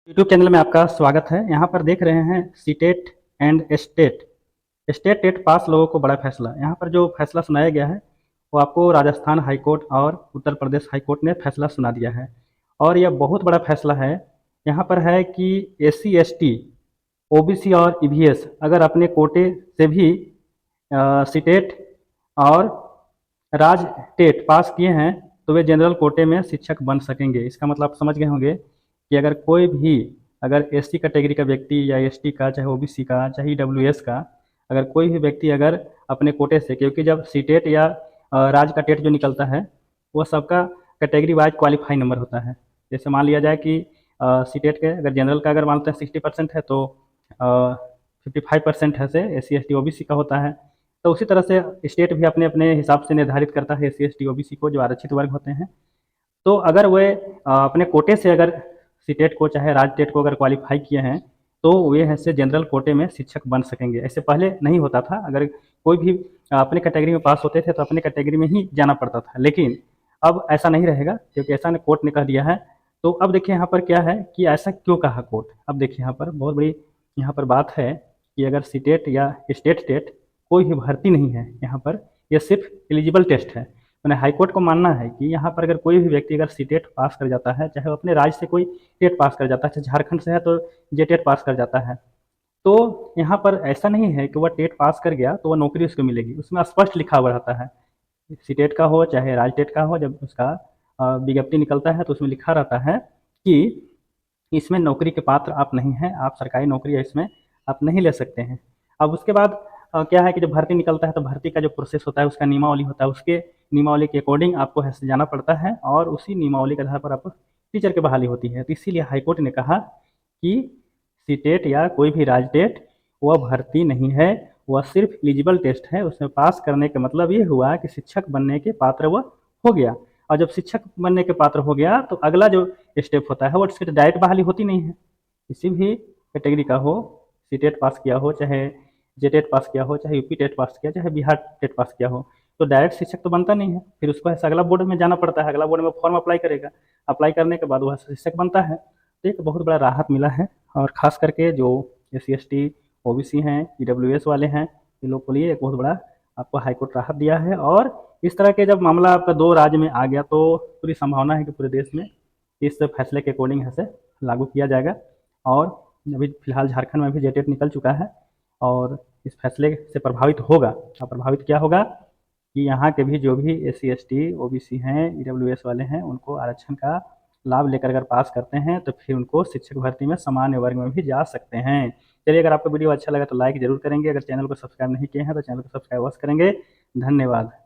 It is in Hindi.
यूट्यूब चैनल में आपका स्वागत है। यहाँ पर देख रहे हैं CTET and state state TET pass लोगों को बड़ा फैसला। यहाँ पर जो फैसला सुनाया गया है वो आपको राजस्थान हाई कोर्ट और उत्तर प्रदेश हाई कोर्ट ने फैसला सुना दिया है और यह बहुत बड़ा फैसला है। यहाँ पर है कि एससी एसटी ओबीसी और ईवीएस अगर अपने कोटे से भी सीटेट और राज टेट पास किए हैं तो वे जनरल कोटे में शिक्षक बन सकेंगे। इसका मतलब आप समझ गए होंगे कि अगर कोई भी अगर एससी कैटेगरी का व्यक्ति या एसटी का चाहे ओबीसी का चाहे ईडब्ल्यूएस का अगर कोई भी व्यक्ति अगर अपने कोटे से, क्योंकि जब सीटेट या राज का टेट जो निकलता है वो सबका कैटेगरी वाइज क्वालिफाई नंबर होता है। जैसे मान लिया जाए कि सीटेट के अगर जनरल का अगर मानते हैं 60% है तो 55% है से S C S T OBC का होता है। तो उसी तरह से स्टेट भी अपने अपने हिसाब से निर्धारित करता है S C S T OBC को जो आरक्षित वर्ग होते हैं। तो अगर वे अपने कोटे से अगर सीटेट को चाहे राज टेट को अगर क्वालिफाई किए हैं तो वे ऐसे जनरल कोटे में शिक्षक बन सकेंगे। ऐसे पहले नहीं होता था। अगर कोई भी अपने कैटेगरी में पास होते थे तो अपने कैटेगरी में ही जाना पड़ता था, लेकिन अब ऐसा नहीं रहेगा क्योंकि ऐसा ने कोर्ट ने कह दिया है। तो अब देखिए यहाँ पर क्या है कि ऐसा क्यों कहा कोर्ट। अब देखिए यहाँ पर बहुत बड़ी यहाँ पर बात है कि अगर सीटेट या स्टेट टेट कोई भी भर्ती नहीं है यहाँ पर, यह सिर्फ एलिजिबल टेस्ट है। मैंने हाईकोर्ट को मानना है कि यहाँ पर अगर कोई भी व्यक्ति अगर सी टेट पास कर जाता है, चाहे वो अपने राज्य से कोई टेट पास कर जाता है, चाहे झारखंड से है तो जे टेट पास कर जाता है, तो यहाँ पर ऐसा नहीं है कि वह टेट पास कर गया तो वह नौकरी उसको मिलेगी। उसमें स्पष्ट लिखा हुआ रहता है, सी टेट का हो चाहे राज टेट का हो, जब उसका विज्ञप्ति निकलता है तो उसमें लिखा रहता है कि इसमें नौकरी के पात्र आप नहीं हैं, आप सरकारी नौकरी है इसमें आप नहीं ले सकते हैं। अब उसके बाद क्या है कि जब भर्ती निकलता है तो भर्ती का जो प्रोसेस होता है उसका नियमावली होता है, उसके नियमावली के अकॉर्डिंग आपको ऐसे जाना पड़ता है और उसी नियमावली के आधार पर आपको टीचर की बहाली होती है। तो इसीलिए हाईकोर्ट ने कहा कि सीटेट या कोई भी राज टेट वह भर्ती नहीं है, वह सिर्फ एलिजिबल टेस्ट है। उसमें पास करने का मतलब ये हुआ कि शिक्षक बनने के पात्र वह हो गया। और जब शिक्षक बनने के पात्र हो गया तो अगला जो स्टेप होता है वो उसकी डायरेक्ट बहाली होती नहीं है। किसी भी कैटेगरी का हो, सी टेट पास किया हो चाहे जे टेट पास किया हो चाहे यूपी टेट पास किया चाहे बिहार टेट पास किया हो, तो डायरेक्ट शिक्षक तो बनता नहीं है। फिर उसको ऐसा अगला बोर्ड में जाना पड़ता है, अगला बोर्ड में फॉर्म अप्लाई करेगा, अप्लाई करने के बाद वह शिक्षक बनता है। तो एक बहुत बड़ा राहत मिला है और ख़ास करके जो S C S T O B C हैं ई डब्ल्यू एस वाले हैं इन लोग के लिए एक बहुत बड़ा आपको हाईकोर्ट राहत दिया है। और इस तरह के जब मामला आपका दो राज्य में आ गया तो पूरी संभावना है कि पूरे देश में इस फैसले के अकॉर्डिंग से लागू किया जाएगा। और अभी फिलहाल झारखंड में भी जे टेट निकल चुका है और इस फैसले से प्रभावित होगा। अब प्रभावित क्या होगा कि यहाँ के भी जो भी S C S T O B C हैं ई डब्ल्यू एस वाले हैं उनको आरक्षण का लाभ लेकर अगर पास करते हैं तो फिर उनको शिक्षक भर्ती में सामान्य वर्ग में भी जा सकते हैं। चलिए, अगर आपको वीडियो अच्छा लगा तो लाइक जरूर करेंगे, अगर चैनल को सब्सक्राइब नहीं किए हैं तो चैनल को सब्सक्राइब अवश्य करेंगे। धन्यवाद।